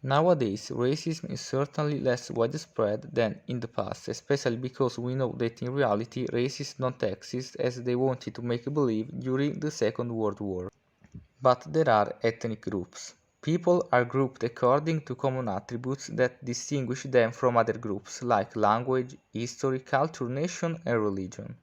Nowadays, racism is certainly less widespread than in the past, especially because we know that in reality racists don't exist as they wanted to make believe during the Second World War. But there are ethnic groups. People are grouped according to common attributes that distinguish them from other groups, like language, history, culture, nation, and religion.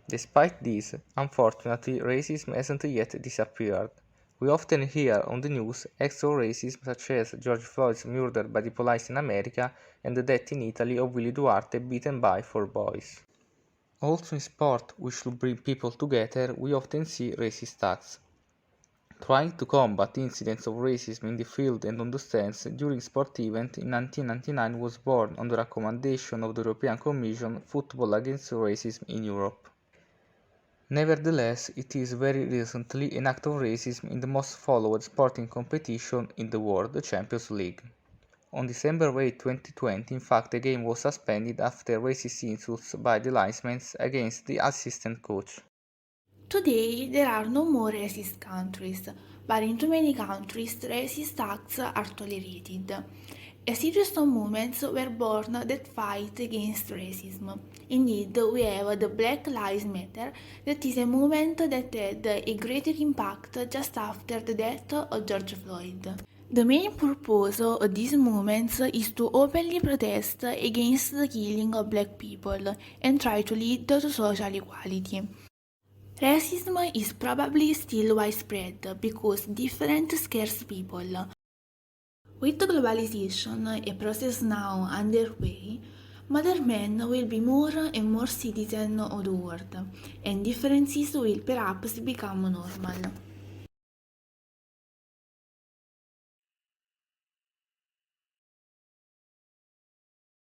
Despite this, unfortunately, racism hasn't yet disappeared. We often hear on the news acts of racism such as George Floyd's murder by the police in America and the death in Italy of Willie Duarte beaten by four boys. Also in sport, which should bring people together, we often see racist acts. Trying to combat incidents of racism in the field and on the stands during sport event in 1999 was born on the recommendation of the European Commission Football Against Racism in Europe. Nevertheless, it is very recently an act of racism in the most followed sporting competition in the world, the Champions League. On December 8, 2020, in fact, the game was suspended after racist insults by the linesmen against the assistant coach. Today, there are no more racist countries, but in too many countries, racist acts are tolerated. A series of movements were born that fight against racism. Indeed, we have the Black Lives Matter, that is a movement that had a greater impact just after the death of George Floyd. The main purpose of these movements is to openly protest against the killing of black people and try to lead to social equality. Racism is probably still widespread because different scares people. With globalization, a process now underway, modern men will be more and more citizens of the world, and differences will perhaps become normal.